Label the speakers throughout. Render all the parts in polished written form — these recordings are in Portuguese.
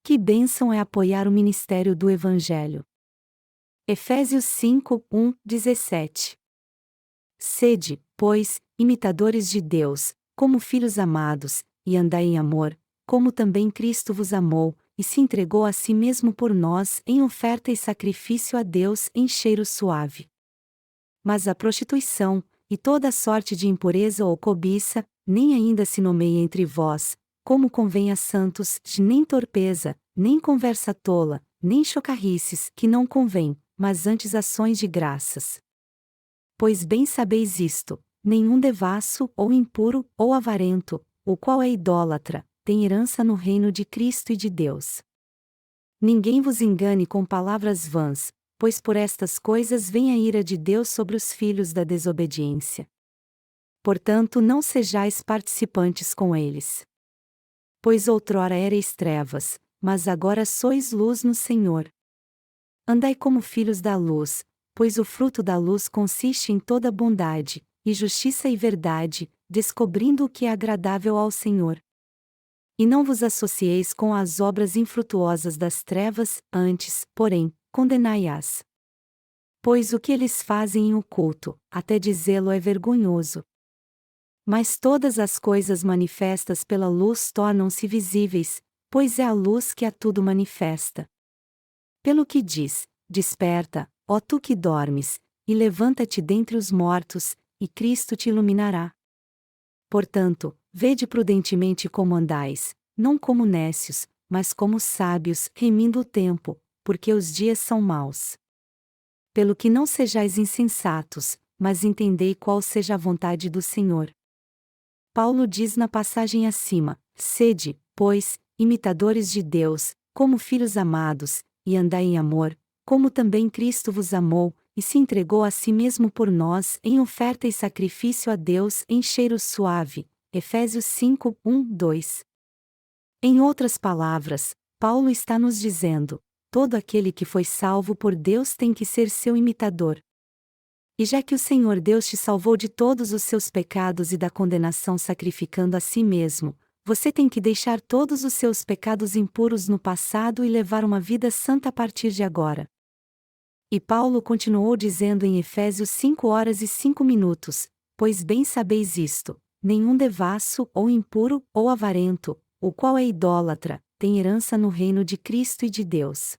Speaker 1: Que bênção é apoiar o ministério do Evangelho. Efésios 5, 1, 17. Sede, pois, imitadores de Deus, como filhos amados, e andai em amor, como também Cristo vos amou, e se entregou a si mesmo por nós em oferta e sacrifício a Deus em cheiro suave. Mas a prostituição, e toda sorte de impureza ou cobiça, nem ainda se nomeia entre vós, como convém a santos, nem torpeza, nem conversa tola, nem chocarrices, que não convém, mas antes ações de graças. Pois bem sabeis isto: nenhum devasso, ou impuro, ou avarento, o qual é idólatra, tem herança no reino de Cristo e de Deus. Ninguém vos engane com palavras vãs, pois por estas coisas vem a ira de Deus sobre os filhos da desobediência. Portanto, não sejais participantes com eles. Pois outrora erais trevas, mas agora sois luz no Senhor. Andai como filhos da luz, pois o fruto da luz consiste em toda bondade, e justiça e verdade, descobrindo o que é agradável ao Senhor. E não vos associeis com as obras infrutuosas das trevas, antes, porém, condenai-as. Pois o que eles fazem em oculto, até dizê-lo é vergonhoso. Mas todas as coisas manifestas pela luz tornam-se visíveis, pois é a luz que a tudo manifesta. Pelo que diz: Desperta, ó tu que dormes, e levanta-te dentre os mortos, e Cristo te iluminará. Portanto, vede prudentemente como andais, não como nécios, mas como sábios, remindo o tempo, porque os dias são maus. Pelo que não sejais insensatos, mas entendei qual seja a vontade do Senhor. Paulo diz na passagem acima: Sede, pois, imitadores de Deus, como filhos amados, e andai em amor, como também Cristo vos amou, e se entregou a si mesmo por nós em oferta e sacrifício a Deus em cheiro suave. Efésios 5, 1, 2. Em outras palavras, Paulo está nos dizendo: todo aquele que foi salvo por Deus tem que ser seu imitador. E já que o Senhor Deus te salvou de todos os seus pecados e da condenação sacrificando a si mesmo, você tem que deixar todos os seus pecados impuros no passado e levar uma vida santa a partir de agora. E Paulo continuou dizendo em Efésios 5 horas e 5 minutos: Pois bem sabeis isto: nenhum devasso, ou impuro, ou avarento, o qual é idólatra, tem herança no reino de Cristo e de Deus.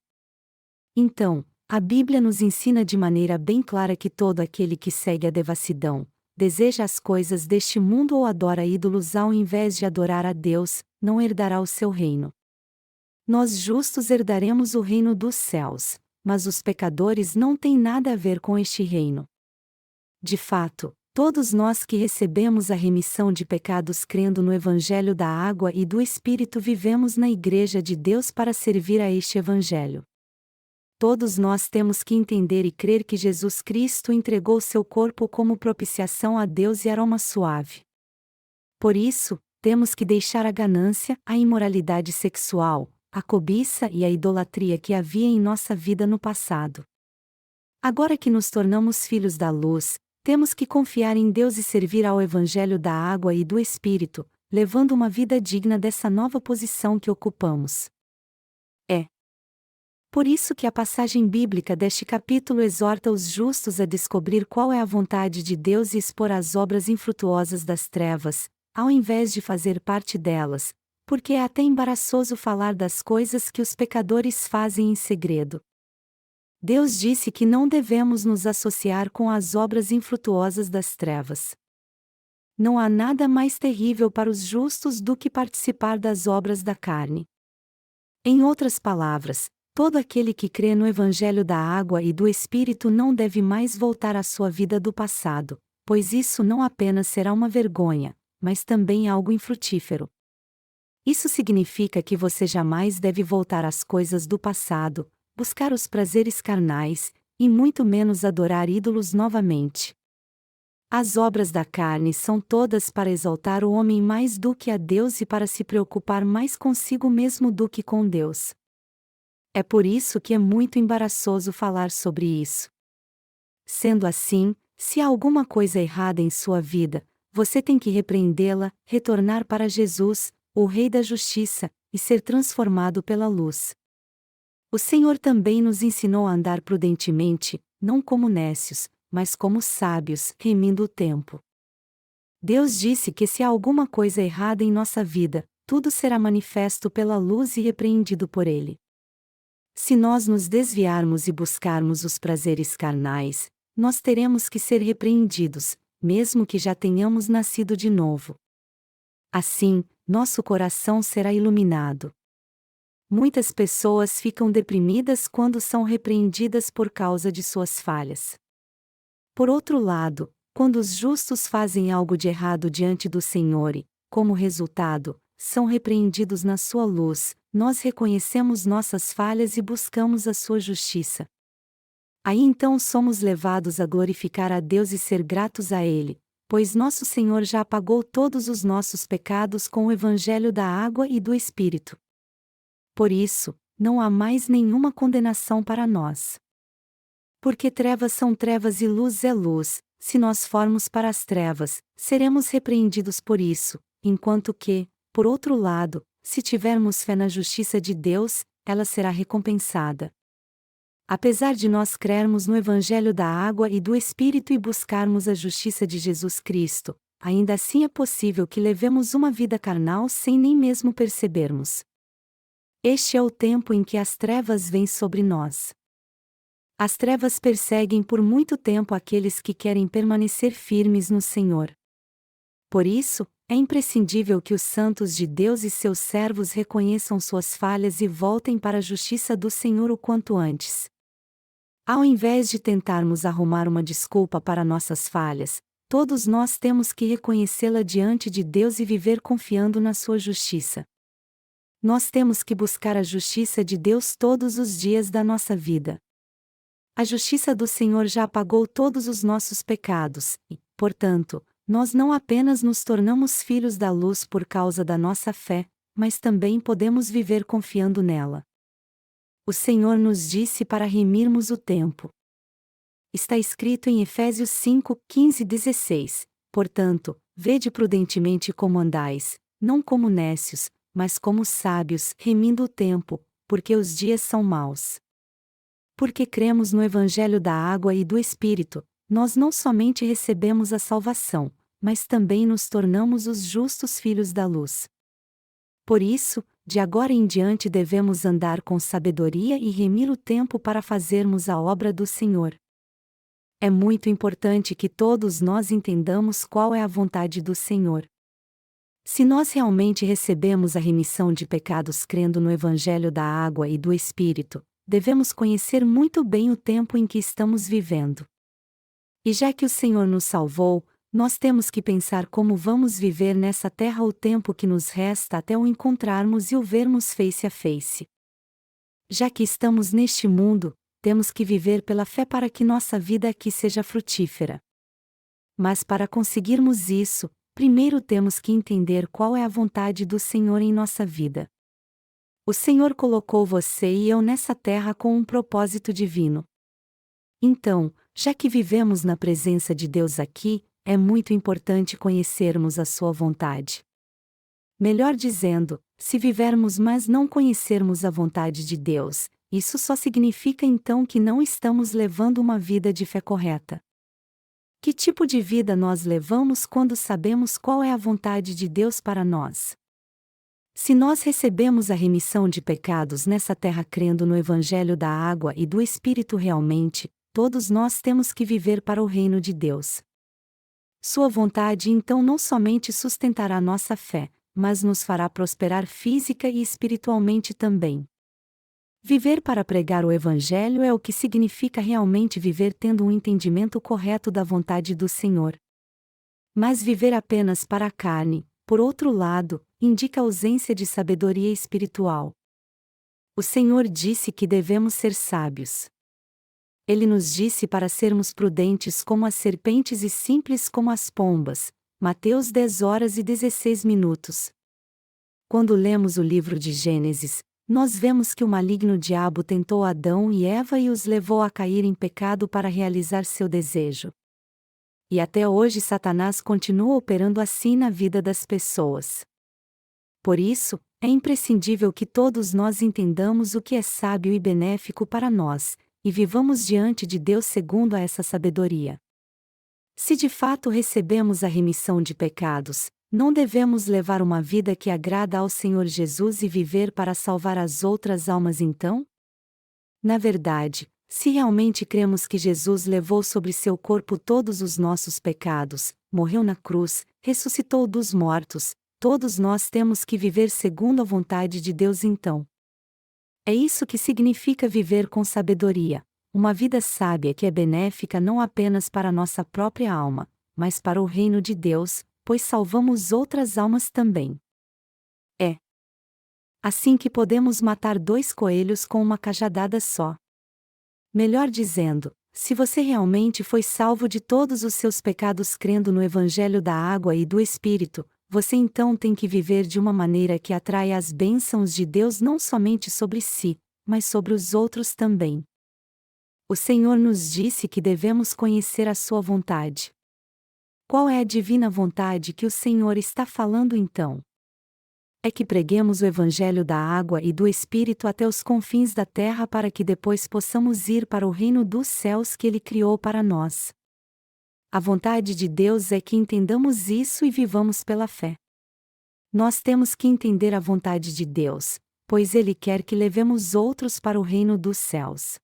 Speaker 1: Então, a Bíblia nos ensina de maneira bem clara que todo aquele que segue a devassidão, deseja as coisas deste mundo ou adora ídolos ao invés de adorar a Deus, não herdará o seu reino. Nós justos herdaremos o reino dos céus, mas os pecadores não têm nada a ver com este reino. De fato, todos nós que recebemos a remissão de pecados crendo no Evangelho da Água e do Espírito vivemos na Igreja de Deus para servir a este Evangelho. Todos nós temos que entender e crer que Jesus Cristo entregou seu corpo como propiciação a Deus e aroma suave. Por isso, temos que deixar a ganância, a imoralidade sexual, a cobiça e a idolatria que havia em nossa vida no passado. Agora que nos tornamos filhos da luz, temos que confiar em Deus e servir ao Evangelho da Água e do Espírito, levando uma vida digna dessa nova posição que ocupamos. Por isso que a passagem bíblica deste capítulo exorta os justos a descobrir qual é a vontade de Deus e expor as obras infrutuosas das trevas, ao invés de fazer parte delas, porque é até embaraçoso falar das coisas que os pecadores fazem em segredo. Deus disse que não devemos nos associar com as obras infrutuosas das trevas. Não há nada mais terrível para os justos do que participar das obras da carne. Em outras palavras, todo aquele que crê no Evangelho da Água e do Espírito não deve mais voltar à sua vida do passado, pois isso não apenas será uma vergonha, mas também algo infrutífero. Isso significa que você jamais deve voltar às coisas do passado, buscar os prazeres carnais, e muito menos adorar ídolos novamente. As obras da carne são todas para exaltar o homem mais do que a Deus e para se preocupar mais consigo mesmo do que com Deus. É por isso que é muito embaraçoso falar sobre isso. Sendo assim, se há alguma coisa errada em sua vida, você tem que repreendê-la, retornar para Jesus, o Rei da Justiça, e ser transformado pela luz. O Senhor também nos ensinou a andar prudentemente, não como nécios, mas como sábios, remindo o tempo. Deus disse que se há alguma coisa errada em nossa vida, tudo será manifesto pela luz e repreendido por Ele. Se nós nos desviarmos e buscarmos os prazeres carnais, nós teremos que ser repreendidos, mesmo que já tenhamos nascido de novo. Assim, nosso coração será iluminado. Muitas pessoas ficam deprimidas quando são repreendidas por causa de suas falhas. Por outro lado, quando os justos fazem algo de errado diante do Senhor e, como resultado, são repreendidos na sua luz, nós reconhecemos nossas falhas e buscamos a sua justiça. Aí então somos levados a glorificar a Deus e ser gratos a Ele, pois nosso Senhor já apagou todos os nossos pecados com o Evangelho da água e do Espírito. Por isso, não há mais nenhuma condenação para nós. Porque trevas são trevas e luz é luz, se nós formos para as trevas, seremos repreendidos por isso, enquanto que, por outro lado, se tivermos fé na justiça de Deus, ela será recompensada. Apesar de nós crermos no Evangelho da água e do Espírito e buscarmos a justiça de Jesus Cristo, ainda assim é possível que levemos uma vida carnal sem nem mesmo percebermos. Este é o tempo em que as trevas vêm sobre nós. As trevas perseguem por muito tempo aqueles que querem permanecer firmes no Senhor. Por isso, é imprescindível que os santos de Deus e seus servos reconheçam suas falhas e voltem para a justiça do Senhor o quanto antes. Ao invés de tentarmos arrumar uma desculpa para nossas falhas, todos nós temos que reconhecê-la diante de Deus e viver confiando na sua justiça. Nós temos que buscar a justiça de Deus todos os dias da nossa vida. A justiça do Senhor já apagou todos os nossos pecados, e, portanto, nós não apenas nos tornamos filhos da luz por causa da nossa fé, mas também podemos viver confiando nela. O Senhor nos disse para remirmos o tempo. Está escrito em Efésios 5, 15 e 16, portanto, vede prudentemente como andais, não como nécios, mas como sábios, remindo o tempo, porque os dias são maus. Porque cremos no Evangelho da água e do Espírito, nós não somente recebemos a salvação, mas também nos tornamos os justos filhos da luz. Por isso, de agora em diante devemos andar com sabedoria e remir o tempo para fazermos a obra do Senhor. É muito importante que todos nós entendamos qual é a vontade do Senhor. Se nós realmente recebemos a remissão de pecados crendo no Evangelho da água e do Espírito, devemos conhecer muito bem o tempo em que estamos vivendo. E já que o Senhor nos salvou, nós temos que pensar como vamos viver nessa terra o tempo que nos resta até o encontrarmos e o vermos face a face. Já que estamos neste mundo, temos que viver pela fé para que nossa vida aqui seja frutífera. Mas para conseguirmos isso, primeiro temos que entender qual é a vontade do Senhor em nossa vida. O Senhor colocou você e eu nessa terra com um propósito divino. Então, já que vivemos na presença de Deus aqui, é muito importante conhecermos a sua vontade. Melhor dizendo, se vivermos mas não conhecermos a vontade de Deus, isso só significa então que não estamos levando uma vida de fé correta. Que tipo de vida nós levamos quando sabemos qual é a vontade de Deus para nós? Se nós recebemos a remissão de pecados nessa terra crendo no Evangelho da água e do Espírito realmente, todos nós temos que viver para o reino de Deus. Sua vontade então não somente sustentará nossa fé, mas nos fará prosperar física e espiritualmente também. Viver para pregar o Evangelho é o que significa realmente viver tendo um entendimento correto da vontade do Senhor. Mas viver apenas para a carne, por outro lado, indica ausência de sabedoria espiritual. O Senhor disse que devemos ser sábios. Ele nos disse para sermos prudentes como as serpentes e simples como as pombas. Mateus 10h16. Quando lemos o livro de Gênesis, nós vemos que o maligno diabo tentou Adão e Eva e os levou a cair em pecado para realizar seu desejo. E até hoje Satanás continua operando assim na vida das pessoas. Por isso, É imprescindível que todos nós entendamos o que é sábio e benéfico para nós, e vivamos diante de Deus segundo a essa sabedoria. Se de fato recebemos a remissão de pecados, não devemos levar uma vida que agrada ao Senhor Jesus e viver para salvar as outras almas então? Na verdade, se realmente cremos que Jesus levou sobre seu corpo todos os nossos pecados, morreu na cruz, ressuscitou dos mortos, todos nós temos que viver segundo a vontade de Deus então. É isso que significa viver com sabedoria, uma vida sábia que é benéfica não apenas para nossa própria alma, mas para o reino de Deus, pois salvamos outras almas também. É assim que podemos matar 2 coelhos com uma cajadada só. Melhor dizendo, se você realmente foi salvo de todos os seus pecados crendo no Evangelho da água e do Espírito, você então tem que viver de uma maneira que atrai as bênçãos de Deus não somente sobre si, mas sobre os outros também. O Senhor nos disse que devemos conhecer a sua vontade. Qual é a divina vontade que o Senhor está falando então? É que preguemos o Evangelho da água e do Espírito até os confins da terra para que depois possamos ir para o reino dos céus que Ele criou para nós. A vontade de Deus é que entendamos isso e vivamos pela fé. Nós temos que entender a vontade de Deus, pois Ele quer que levemos outros para o reino dos céus.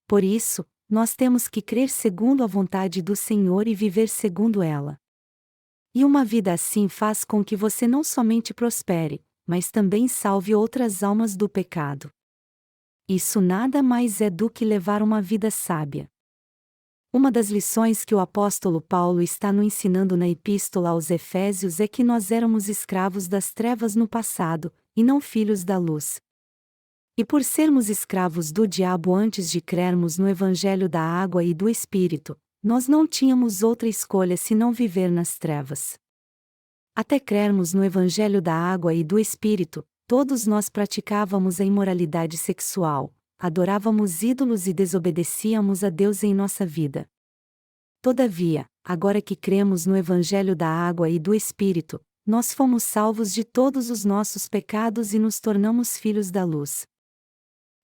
Speaker 1: Por isso, nós temos que crer segundo a vontade do Senhor e viver segundo ela. E uma vida assim faz com que você não somente prospere, mas também salve outras almas do pecado. Isso nada mais é do que levar uma vida sábia. Uma das lições que o apóstolo Paulo está nos ensinando na Epístola aos Efésios é que nós éramos escravos das trevas no passado, e não filhos da luz. E por sermos escravos do diabo antes de crermos no Evangelho da água e do Espírito, nós não tínhamos outra escolha senão viver nas trevas. Até crermos no Evangelho da água e do Espírito, todos nós praticávamos a imoralidade sexual, adorávamos ídolos e desobedecíamos a Deus em nossa vida. Todavia, agora que cremos no Evangelho da água e do Espírito, nós fomos salvos de todos os nossos pecados e nos tornamos filhos da luz.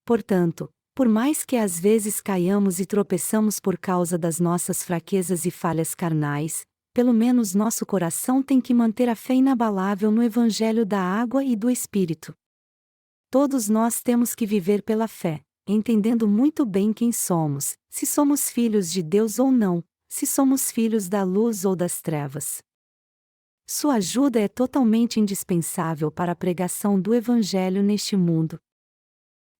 Speaker 1: Portanto, por mais que às vezes caiamos e tropeçamos por causa das nossas fraquezas e falhas carnais, pelo menos nosso coração tem que manter a fé inabalável no Evangelho da água e do Espírito. Todos nós temos que viver pela fé, entendendo muito bem quem somos, se somos filhos de Deus ou não, se somos filhos da luz ou das trevas. Sua ajuda é totalmente indispensável para a pregação do Evangelho neste mundo.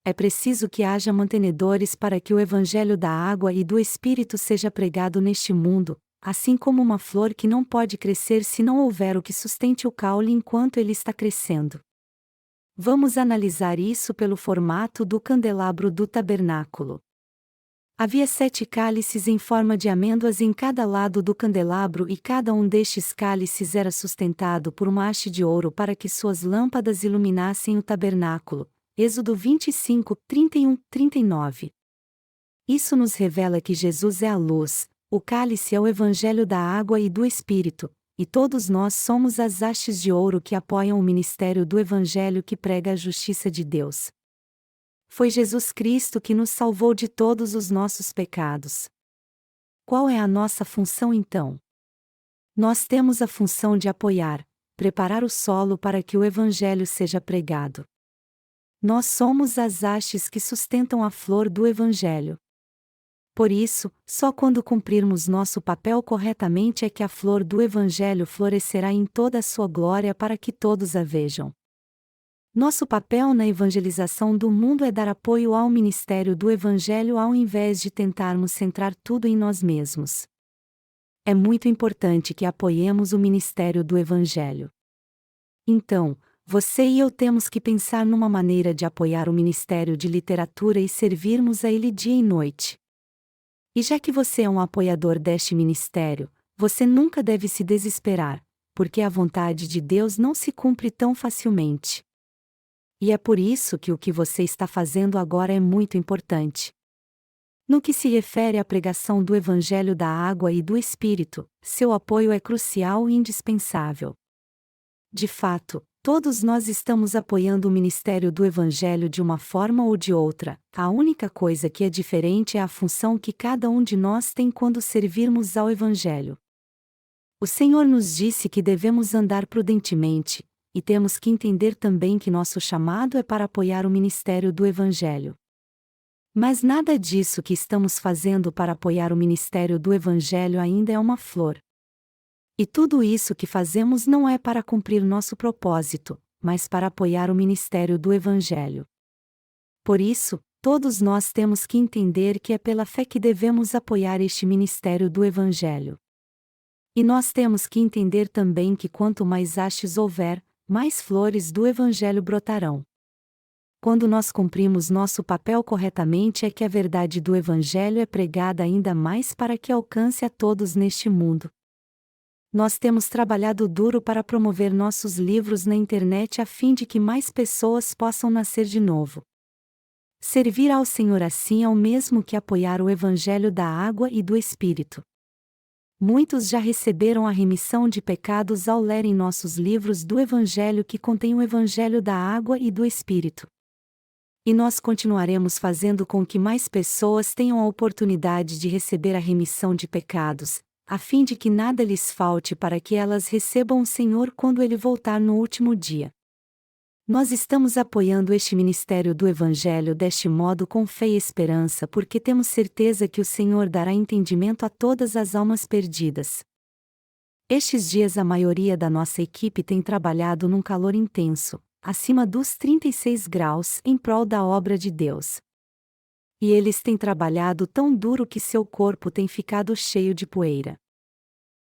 Speaker 1: É preciso que haja mantenedores para que o Evangelho da água e do Espírito seja pregado neste mundo, assim como uma flor que não pode crescer se não houver o que sustente o caule enquanto ele está crescendo. Vamos analisar isso pelo formato do candelabro do tabernáculo. Havia 7 cálices em forma de amêndoas em cada lado do candelabro e cada um destes cálices era sustentado por uma haste de ouro para que suas lâmpadas iluminassem o tabernáculo. Êxodo 25, 31, 39. Isso nos revela que Jesus é a luz, o cálice é o Evangelho da água e do Espírito, e todos nós somos as hastes de ouro que apoiam o ministério do Evangelho que prega a justiça de Deus. Foi Jesus Cristo que nos salvou de todos os nossos pecados. Qual é a nossa função então? Nós temos a função de apoiar, preparar o solo para que o Evangelho seja pregado. Nós somos as hastes que sustentam a flor do Evangelho. Por isso, só quando cumprirmos nosso papel corretamente é que a flor do Evangelho florescerá em toda a sua glória para que todos a vejam. Nosso papel na evangelização do mundo é dar apoio ao ministério do Evangelho ao invés de tentarmos centrar tudo em nós mesmos. É muito importante que apoiemos o ministério do Evangelho. Então, você e eu temos que pensar numa maneira de apoiar o ministério de literatura e servirmos a ele dia e noite. E já que você é um apoiador deste ministério, você nunca deve se desesperar, porque a vontade de Deus não se cumpre tão facilmente. E é por isso que o que você está fazendo agora é muito importante. No que se refere à pregação do Evangelho da água e do Espírito, seu apoio é crucial e indispensável. De fato, Todos nós estamos apoiando o ministério do Evangelho de uma forma ou de outra, a única coisa que é diferente é a função que cada um de nós tem quando servirmos ao Evangelho. O Senhor nos disse que devemos andar prudentemente, e temos que entender também que nosso chamado é para apoiar o ministério do Evangelho. Mas nada disso que estamos fazendo para apoiar o ministério do Evangelho ainda é uma flor. E tudo isso que fazemos não é para cumprir nosso propósito, mas para apoiar o ministério do Evangelho. Por isso, todos nós temos que entender que é pela fé que devemos apoiar este ministério do Evangelho. E nós temos que entender também que quanto mais hastes houver, mais flores do Evangelho brotarão. Quando nós cumprimos nosso papel corretamente é que a verdade do Evangelho é pregada ainda mais para que alcance a todos neste mundo. Nós temos trabalhado duro para promover nossos livros na internet a fim de que mais pessoas possam nascer de novo. Servir ao Senhor assim é o mesmo que apoiar o Evangelho da água e do Espírito. Muitos já receberam a remissão de pecados ao lerem nossos livros do Evangelho que contém o Evangelho da água e do Espírito. E nós continuaremos fazendo com que mais pessoas tenham a oportunidade de receber a remissão de pecados, a fim de que nada lhes falte para que elas recebam o Senhor quando Ele voltar no último dia. Nós estamos apoiando este ministério do Evangelho deste modo com fé e esperança porque temos certeza que o Senhor dará entendimento a todas as almas perdidas. Estes dias a maioria da nossa equipe tem trabalhado num calor intenso, acima dos 36 graus, em prol da obra de Deus. E eles têm trabalhado tão duro que seu corpo tem ficado cheio de poeira.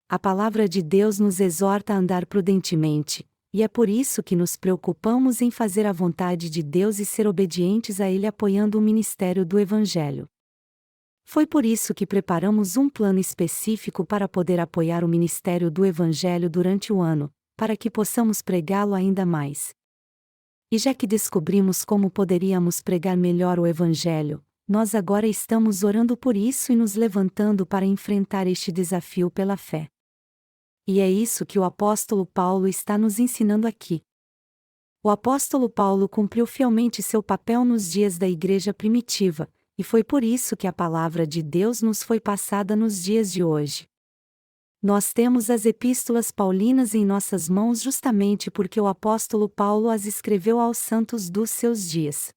Speaker 1: A palavra de Deus nos exorta a andar prudentemente, e é por isso que nos preocupamos em fazer a vontade de Deus e ser obedientes a Ele apoiando o ministério do Evangelho. Foi por isso que preparamos um plano específico para poder apoiar o ministério do Evangelho durante o ano, para que possamos pregá-lo ainda mais. E já que descobrimos como poderíamos pregar melhor o Evangelho, nós agora estamos orando por isso e nos levantando para enfrentar este desafio pela fé. E é isso que o apóstolo Paulo está nos ensinando aqui. O apóstolo Paulo cumpriu fielmente seu papel nos dias da igreja primitiva, e foi por isso que a palavra de Deus nos foi passada nos dias de hoje. Nós temos as epístolas paulinas em nossas mãos justamente porque o apóstolo Paulo as escreveu aos santos dos seus dias.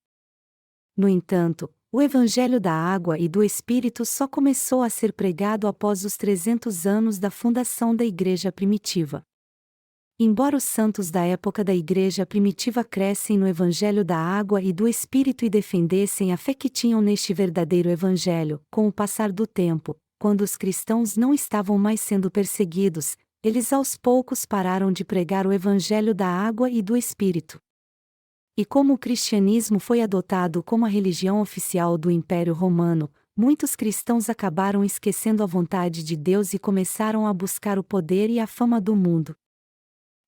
Speaker 1: No entanto, o Evangelho da água e do Espírito só começou a ser pregado após os 300 anos da fundação da igreja primitiva. Embora os santos da época da igreja primitiva crescem no Evangelho da água e do Espírito e defendessem a fé que tinham neste verdadeiro Evangelho, com o passar do tempo, quando os cristãos não estavam mais sendo perseguidos, eles aos poucos pararam de pregar o Evangelho da água e do Espírito. E como o cristianismo foi adotado como a religião oficial do Império Romano, muitos cristãos acabaram esquecendo a vontade de Deus e começaram a buscar o poder e a fama do mundo.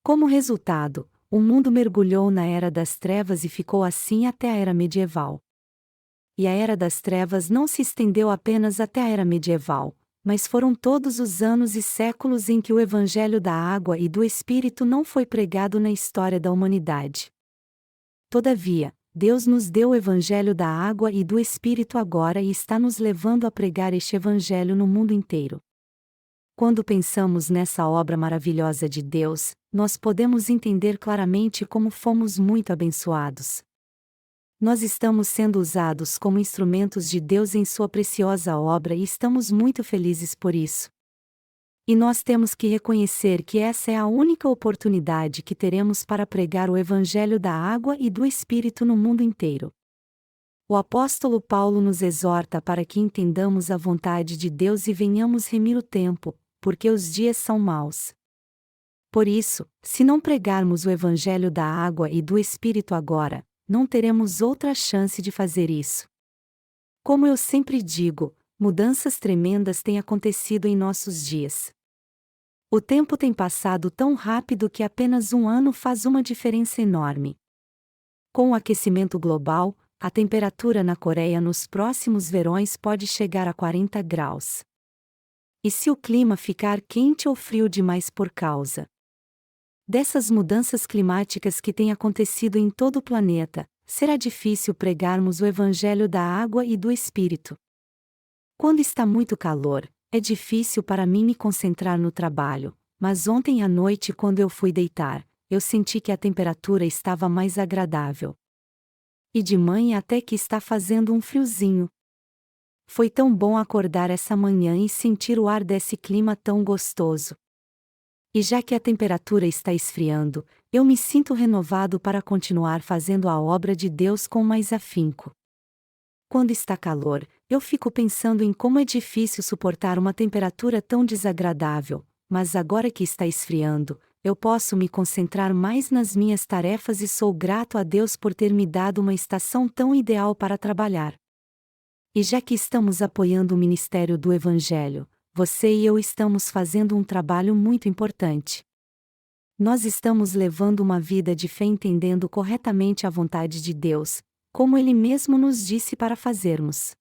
Speaker 1: Como resultado, o mundo mergulhou na Era das Trevas e ficou assim até a Era Medieval. E a Era das Trevas não se estendeu apenas até a Era Medieval, mas foram todos os anos e séculos em que o Evangelho da água e do Espírito não foi pregado na história da humanidade. Todavia, Deus nos deu o Evangelho da água e do Espírito agora e está nos levando a pregar este Evangelho no mundo inteiro. Quando pensamos nessa obra maravilhosa de Deus, nós podemos entender claramente como fomos muito abençoados. Nós estamos sendo usados como instrumentos de Deus em sua preciosa obra e estamos muito felizes por isso. E nós temos que reconhecer que essa é a única oportunidade que teremos para pregar o Evangelho da água e do Espírito no mundo inteiro. O apóstolo Paulo nos exorta para que entendamos a vontade de Deus e venhamos remir o tempo, porque os dias são maus. Por isso, se não pregarmos o Evangelho da água e do Espírito agora, não teremos outra chance de fazer isso. Como eu sempre digo, mudanças tremendas têm acontecido em nossos dias. O tempo tem passado tão rápido que apenas um ano faz uma diferença enorme. Com o aquecimento global, a temperatura na Coreia nos próximos verões pode chegar a 40 graus. E se o clima ficar quente ou frio demais por causa Dessas mudanças climáticas que têm acontecido em todo o planeta, será difícil pregarmos o Evangelho da água e do Espírito. Quando está muito calor, é difícil para mim me concentrar no trabalho, mas ontem à noite, quando eu fui deitar, eu senti que a temperatura estava mais agradável. E de manhã até que está fazendo um friozinho. Foi tão bom acordar essa manhã e sentir o ar desse clima tão gostoso. E já que a temperatura está esfriando, eu me sinto renovado para continuar fazendo a obra de Deus com mais afinco. Quando está calor, eu fico pensando em como é difícil suportar uma temperatura tão desagradável, mas agora que está esfriando, eu posso me concentrar mais nas minhas tarefas e sou grato a Deus por ter me dado uma estação tão ideal para trabalhar. E já que estamos apoiando o ministério do Evangelho, você e eu estamos fazendo um trabalho muito importante. Nós estamos levando uma vida de fé entendendo corretamente a vontade de Deus, como Ele mesmo nos disse para fazermos.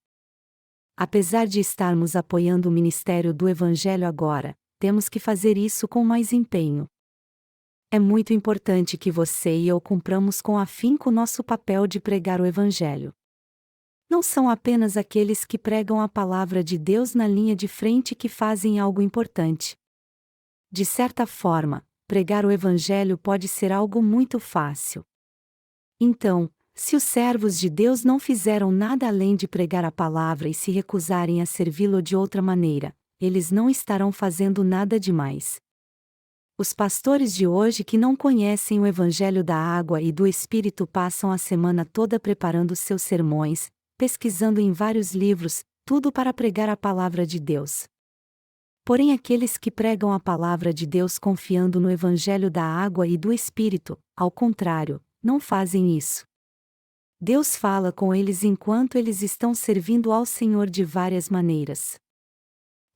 Speaker 1: Apesar de estarmos apoiando o ministério do Evangelho agora, temos que fazer isso com mais empenho. É muito importante que você e eu cumpramos com afinco nosso papel de pregar o Evangelho. Não são apenas aqueles que pregam a palavra de Deus na linha de frente que fazem algo importante. De certa forma, pregar o Evangelho pode ser algo muito fácil. Então, se os servos de Deus não fizeram nada além de pregar a palavra e se recusarem a servi-lo de outra maneira, eles não estarão fazendo nada demais. Os pastores de hoje que não conhecem o Evangelho da água e do Espírito passam a semana toda preparando seus sermões, pesquisando em vários livros, tudo para pregar a palavra de Deus. Porém, aqueles que pregam a palavra de Deus confiando no Evangelho da água e do Espírito, ao contrário, não fazem isso. Deus fala com eles enquanto eles estão servindo ao Senhor de várias maneiras.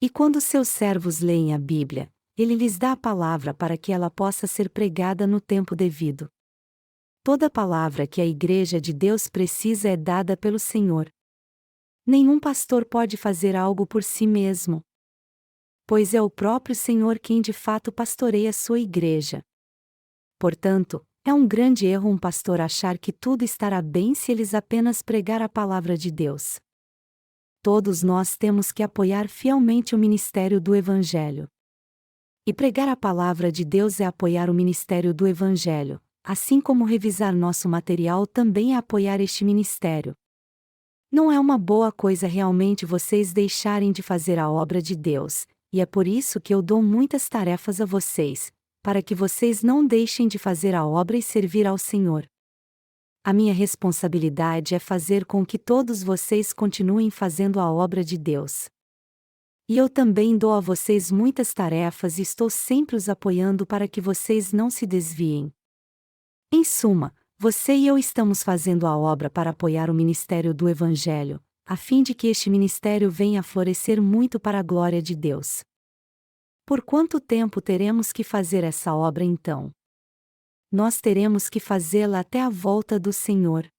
Speaker 1: E quando seus servos leem a Bíblia, Ele lhes dá a palavra para que ela possa ser pregada no tempo devido. Toda palavra que a Igreja de Deus precisa é dada pelo Senhor. Nenhum pastor pode fazer algo por si mesmo, pois é o próprio Senhor quem de fato pastoreia sua Igreja. Portanto, é um grande erro um pastor achar que tudo estará bem se eles apenas pregar a palavra de Deus. Todos nós temos que apoiar fielmente o ministério do Evangelho. E pregar a palavra de Deus é apoiar o ministério do Evangelho, assim como revisar nosso material também é apoiar este ministério. Não é uma boa coisa realmente vocês deixarem de fazer a obra de Deus, e é por isso que eu dou muitas tarefas a vocês, para que vocês não deixem de fazer a obra e servir ao Senhor. A minha responsabilidade é fazer com que todos vocês continuem fazendo a obra de Deus. E eu também dou a vocês muitas tarefas e estou sempre os apoiando para que vocês não se desviem. Em suma, você e eu estamos fazendo a obra para apoiar o ministério do Evangelho, a fim de que este ministério venha a florescer muito para a glória de Deus. Por quanto tempo teremos que fazer essa obra então? Nós teremos que fazê-la até a volta do Senhor.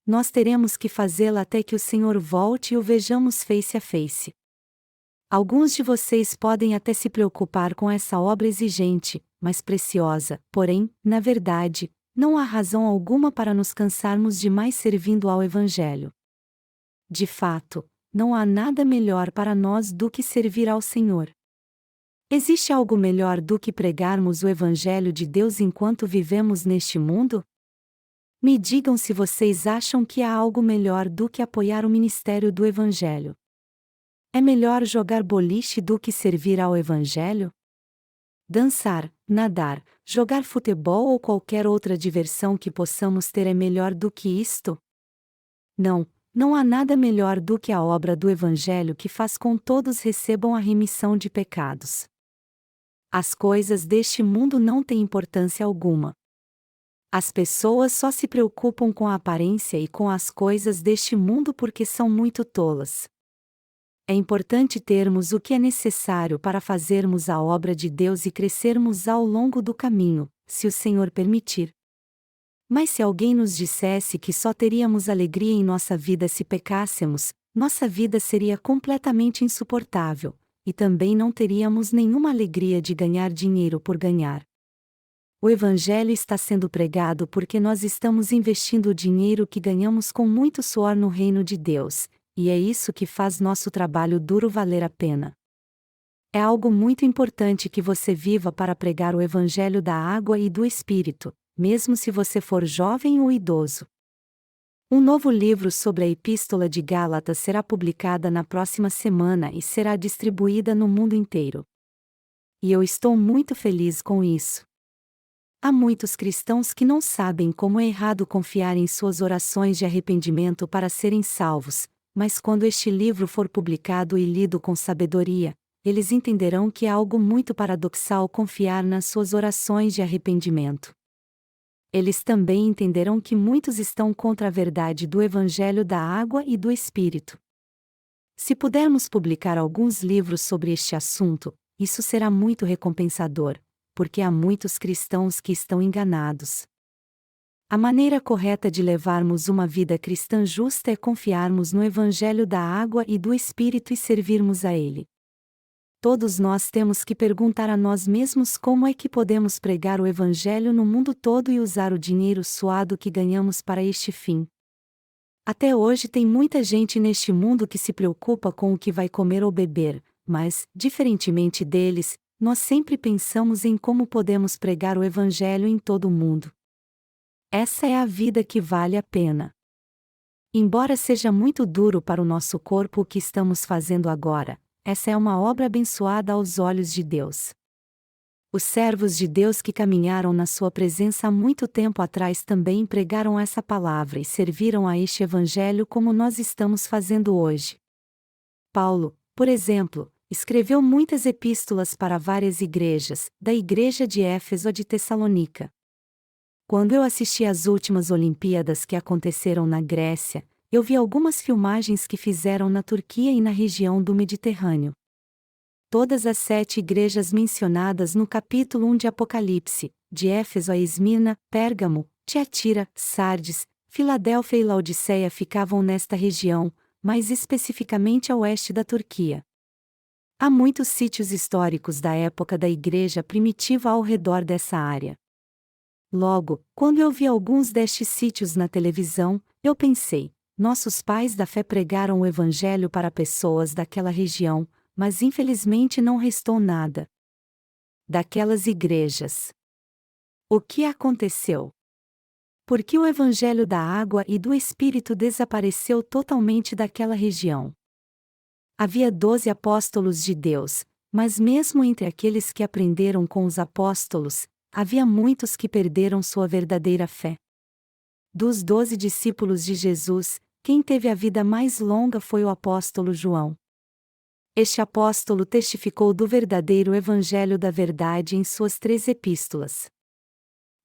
Speaker 1: Nós teremos que fazê-la até que o Senhor volte e o vejamos face a face. Alguns de vocês podem até se preocupar com essa obra exigente, mas preciosa, porém, na verdade, não há razão alguma para nos cansarmos demais servindo ao Evangelho. De fato, não há nada melhor para nós do que servir ao Senhor. Existe algo melhor do que pregarmos o Evangelho de Deus enquanto vivemos neste mundo? Me digam se vocês acham que há algo melhor do que apoiar o ministério do Evangelho. É melhor jogar boliche do que servir ao Evangelho? Dançar, nadar, jogar futebol ou qualquer outra diversão que possamos ter é melhor do que isto? Não, não há nada melhor do que a obra do Evangelho que faz com que todos recebam a remissão de pecados. As coisas deste mundo não têm importância alguma. As pessoas só se preocupam com a aparência e com as coisas deste mundo porque são muito tolas. É importante termos o que é necessário para fazermos a obra de Deus e crescermos ao longo do caminho, se o Senhor permitir. Mas se alguém nos dissesse que só teríamos alegria em nossa vida se pecássemos, nossa vida seria completamente insuportável, e também não teríamos nenhuma alegria de ganhar dinheiro por ganhar. O Evangelho está sendo pregado porque nós estamos investindo o dinheiro que ganhamos com muito suor no reino de Deus, e é isso que faz nosso trabalho duro valer a pena. É algo muito importante que você viva para pregar o Evangelho da água e do Espírito, mesmo se você for jovem ou idoso. Um novo livro sobre a Epístola de Gálatas será publicada na próxima semana e será distribuída no mundo inteiro. E eu estou muito feliz com isso. Há muitos cristãos que não sabem como é errado confiar em suas orações de arrependimento para serem salvos, mas quando este livro for publicado e lido com sabedoria, eles entenderão que é algo muito paradoxal confiar nas suas orações de arrependimento. Eles também entenderão que muitos estão contra a verdade do Evangelho da água e do Espírito. Se pudermos publicar alguns livros sobre este assunto, isso será muito recompensador, porque há muitos cristãos que estão enganados. A maneira correta de levarmos uma vida cristã justa é confiarmos no Evangelho da água e do Espírito e servirmos a Ele. Todos nós temos que perguntar a nós mesmos como é que podemos pregar o Evangelho no mundo todo e usar o dinheiro suado que ganhamos para este fim. Até hoje tem muita gente neste mundo que se preocupa com o que vai comer ou beber, mas, diferentemente deles, nós sempre pensamos em como podemos pregar o Evangelho em todo o mundo. Essa é a vida que vale a pena. Embora seja muito duro para o nosso corpo o que estamos fazendo agora, essa é uma obra abençoada aos olhos de Deus. Os servos de Deus que caminharam na sua presença há muito tempo atrás também pregaram essa palavra e serviram a este Evangelho como nós estamos fazendo hoje. Paulo, por exemplo, escreveu muitas epístolas para várias igrejas, da igreja de Éfeso a de Tessalônica. Quando eu assisti às últimas Olimpíadas que aconteceram na Grécia, eu vi algumas filmagens que fizeram na Turquia e na região do Mediterrâneo. Todas as 7 igrejas mencionadas no capítulo 1 de Apocalipse, de Éfeso a Esmirna, Pérgamo, Tiatira, Sardes, Filadélfia e Laodiceia ficavam nesta região, mais especificamente a oeste da Turquia. Há muitos sítios históricos da época da igreja primitiva ao redor dessa área. Logo, quando eu vi alguns destes sítios na televisão, eu pensei, nossos pais da fé pregaram o Evangelho para pessoas daquela região, mas infelizmente não restou nada daquelas igrejas. O que aconteceu? Por que o Evangelho da água e do Espírito desapareceu totalmente daquela região? Havia 12 apóstolos de Deus, mas mesmo entre aqueles que aprenderam com os apóstolos, havia muitos que perderam sua verdadeira fé. Dos 12 discípulos de Jesus, quem teve a vida mais longa foi o apóstolo João. Este apóstolo testificou do verdadeiro Evangelho da verdade em suas 3 epístolas.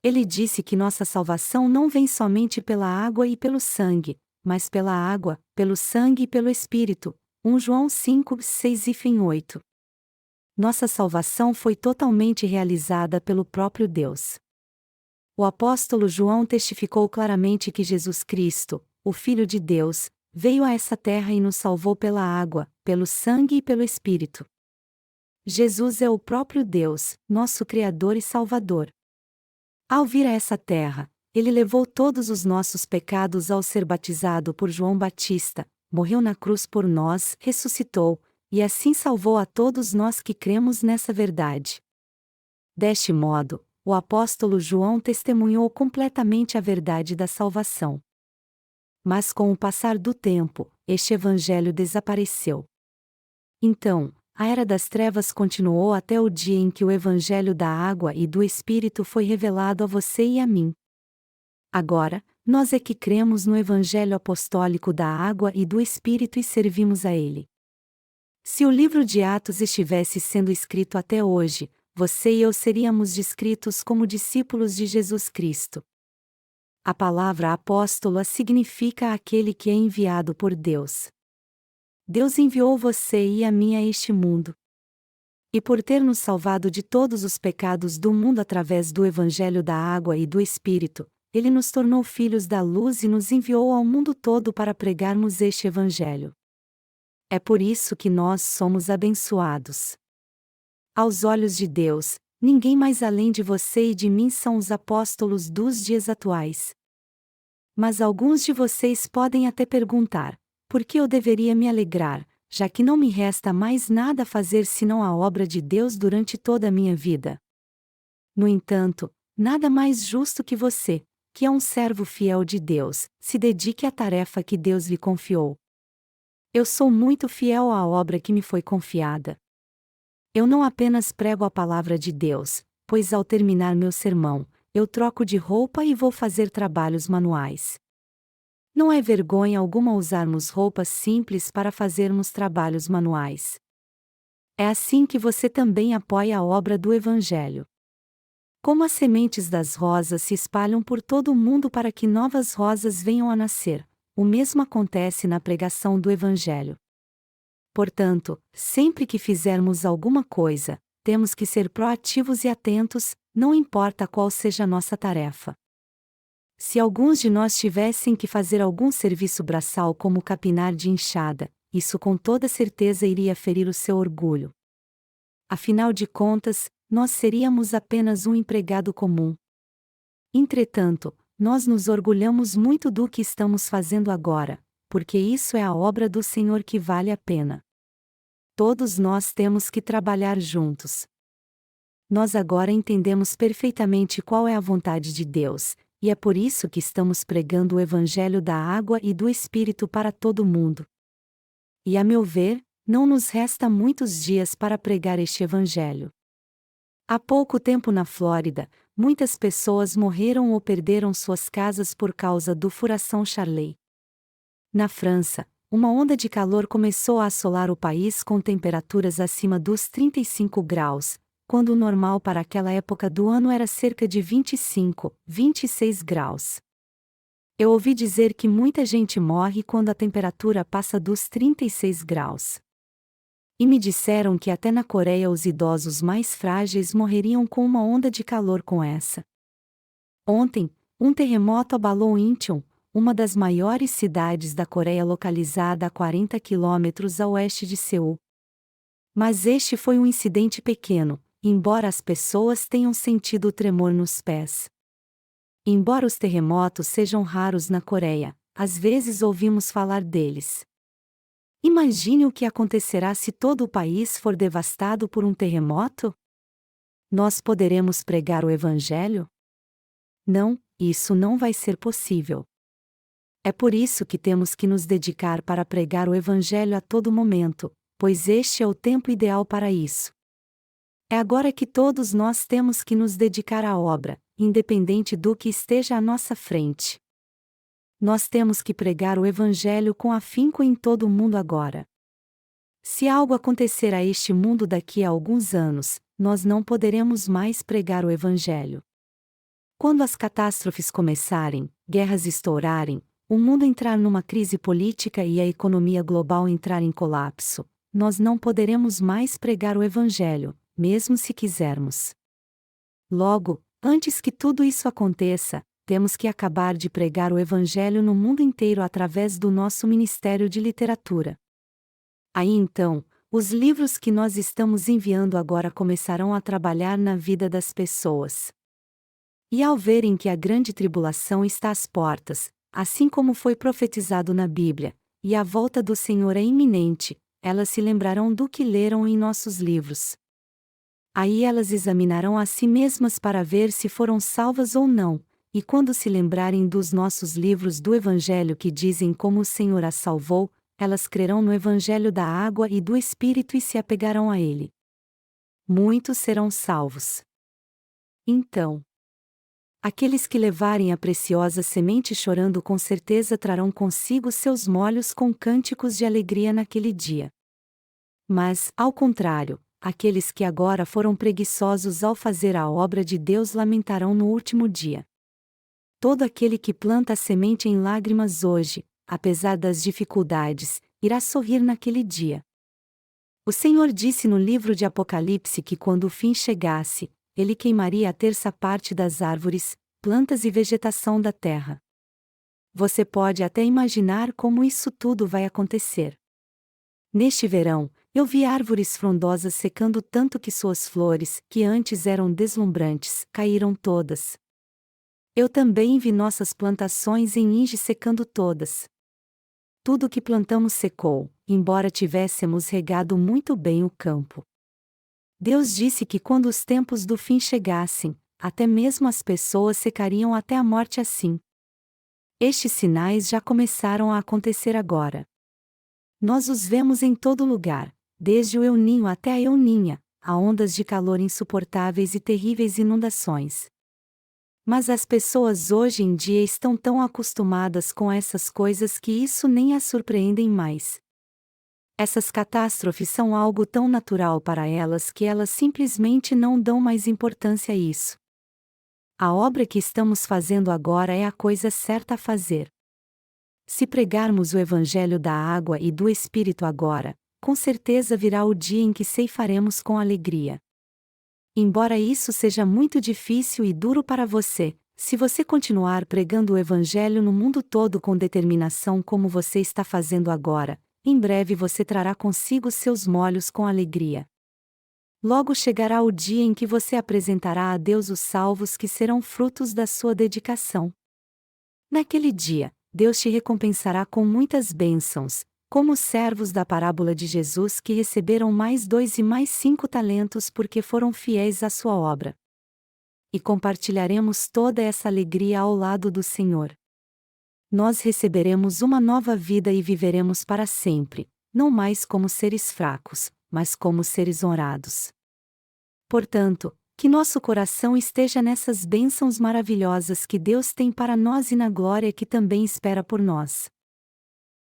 Speaker 1: Ele disse que nossa salvação não vem somente pela água e pelo sangue, mas pela água, pelo sangue e pelo Espírito. 1 João 5, 6 e 8. Nossa salvação foi totalmente realizada pelo próprio Deus. O apóstolo João testificou claramente que Jesus Cristo, o Filho de Deus, veio a essa terra e nos salvou pela água, pelo sangue e pelo Espírito. Jesus é o próprio Deus, nosso Criador e Salvador. Ao vir a essa terra, ele levou todos os nossos pecados ao ser batizado por João Batista, morreu na cruz por nós, ressuscitou, e assim salvou a todos nós que cremos nessa verdade. Deste modo, o apóstolo João testemunhou completamente a verdade da salvação. Mas com o passar do tempo, este evangelho desapareceu. Então, a era das trevas continuou até o dia em que o evangelho da água e do Espírito foi revelado a você e a mim. Agora, nós é que cremos no evangelho apostólico da água e do Espírito e servimos a ele. Se o livro de Atos estivesse sendo escrito até hoje, você e eu seríamos descritos como discípulos de Jesus Cristo. A palavra apóstolo significa aquele que é enviado por Deus. Deus enviou você e a mim a este mundo. E por ter nos salvado de todos os pecados do mundo através do Evangelho da água e do Espírito, Ele nos tornou filhos da luz e nos enviou ao mundo todo para pregarmos este Evangelho. É por isso que nós somos abençoados. Aos olhos de Deus, ninguém mais além de você e de mim são os apóstolos dos dias atuais. Mas alguns de vocês podem até perguntar: por que eu deveria me alegrar, já que não me resta mais nada a fazer senão a obra de Deus durante toda a minha vida? No entanto, nada mais justo que você, que é um servo fiel de Deus, se dedique à tarefa que Deus lhe confiou. Eu sou muito fiel à obra que me foi confiada. Eu não apenas prego a palavra de Deus, pois ao terminar meu sermão, eu troco de roupa e vou fazer trabalhos manuais. Não é vergonha alguma usarmos roupas simples para fazermos trabalhos manuais. É assim que você também apoia a obra do Evangelho. Como as sementes das rosas se espalham por todo o mundo para que novas rosas venham a nascer, o mesmo acontece na pregação do Evangelho. Portanto, sempre que fizermos alguma coisa, temos que ser proativos e atentos, não importa qual seja a nossa tarefa. Se alguns de nós tivessem que fazer algum serviço braçal como capinar de enxada, isso com toda certeza iria ferir o seu orgulho. Afinal de contas, nós seríamos apenas um empregado comum. Entretanto, nós nos orgulhamos muito do que estamos fazendo agora, porque isso é a obra do Senhor que vale a pena. Todos nós temos que trabalhar juntos. Nós agora entendemos perfeitamente qual é a vontade de Deus, e é por isso que estamos pregando o Evangelho da água e do Espírito para todo mundo. E a meu ver, não nos resta muitos dias para pregar este Evangelho. Há pouco tempo na Flórida, muitas pessoas morreram ou perderam suas casas por causa do furacão Charley. Na França, uma onda de calor começou a assolar o país com temperaturas acima dos 35 graus, quando o normal para aquela época do ano era cerca de 25, 26 graus. Eu ouvi dizer que muita gente morre quando a temperatura passa dos 36 graus. E me disseram que até na Coreia os idosos mais frágeis morreriam com uma onda de calor como essa. Ontem, um terremoto abalou Incheon, uma das maiores cidades da Coreia localizada a 40 quilômetros a oeste de Seul. Mas este foi um incidente pequeno, embora as pessoas tenham sentido o tremor nos pés. Embora os terremotos sejam raros na Coreia, às vezes ouvimos falar deles. Imagine o que acontecerá se todo o país for devastado por um terremoto? Nós poderemos pregar o Evangelho? Não, isso não vai ser possível. É por isso que temos que nos dedicar para pregar o Evangelho a todo momento, pois este é o tempo ideal para isso. É agora que todos nós temos que nos dedicar à obra, independente do que esteja à nossa frente. Nós temos que pregar o Evangelho com afinco em todo o mundo agora. Se algo acontecer a este mundo daqui a alguns anos, nós não poderemos mais pregar o Evangelho. Quando as catástrofes começarem, guerras estourarem, o mundo entrar numa crise política e a economia global entrar em colapso, nós não poderemos mais pregar o Evangelho, mesmo se quisermos. Logo, antes que tudo isso aconteça, temos que acabar de pregar o Evangelho no mundo inteiro através do nosso Ministério de Literatura. Aí então, os livros que nós estamos enviando agora começarão a trabalhar na vida das pessoas. E ao verem que a grande tribulação está às portas, assim como foi profetizado na Bíblia, e a volta do Senhor é iminente, elas se lembrarão do que leram em nossos livros. Aí elas examinarão a si mesmas para ver se foram salvas ou não, e quando se lembrarem dos nossos livros do Evangelho que dizem como o Senhor as salvou, elas crerão no Evangelho da água e do Espírito e se apegarão a ele. Muitos serão salvos. Então, aqueles que levarem a preciosa semente chorando com certeza trarão consigo seus molhos com cânticos de alegria naquele dia. Mas, ao contrário, aqueles que agora foram preguiçosos ao fazer a obra de Deus lamentarão no último dia. Todo aquele que planta a semente em lágrimas hoje, apesar das dificuldades, irá sorrir naquele dia. O Senhor disse no livro de Apocalipse que quando o fim chegasse, ele queimaria a terça parte das árvores, plantas e vegetação da terra. Você pode até imaginar como isso tudo vai acontecer. Neste verão, Eu vi árvores frondosas secando tanto que suas flores, que antes eram deslumbrantes, caíram todas. Eu também vi nossas plantações em Inge secando todas. Tudo que plantamos secou, embora tivéssemos regado muito bem o campo. Deus disse que quando os tempos do fim chegassem, até mesmo as pessoas secariam até a morte assim. Estes sinais já começaram a acontecer agora. Nós os vemos em todo lugar, desde o El Ninho até a El Ninha, há ondas de calor insuportáveis e terríveis inundações. Mas as pessoas hoje em dia estão tão acostumadas com essas coisas que isso nem as surpreendem mais. Essas catástrofes são algo tão natural para elas que elas simplesmente não dão mais importância a isso. A obra que estamos fazendo agora é a coisa certa a fazer. Se pregarmos o Evangelho da água e do Espírito agora, com certeza virá o dia em que ceifaremos com alegria. Embora isso seja muito difícil e duro para você, se você continuar pregando o Evangelho no mundo todo com determinação como você está fazendo agora, em breve você trará consigo seus molhos com alegria. Logo chegará o dia em que você apresentará a Deus os salvos que serão frutos da sua dedicação. Naquele dia, Deus te recompensará com muitas bênçãos, como os servos da parábola de Jesus que receberam mais 2 e mais 5 talentos porque foram fiéis à sua obra. E compartilharemos toda essa alegria ao lado do Senhor. Nós receberemos uma nova vida e viveremos para sempre, não mais como seres fracos, mas como seres honrados. Portanto, que nosso coração esteja nessas bênçãos maravilhosas que Deus tem para nós e na glória que também espera por nós.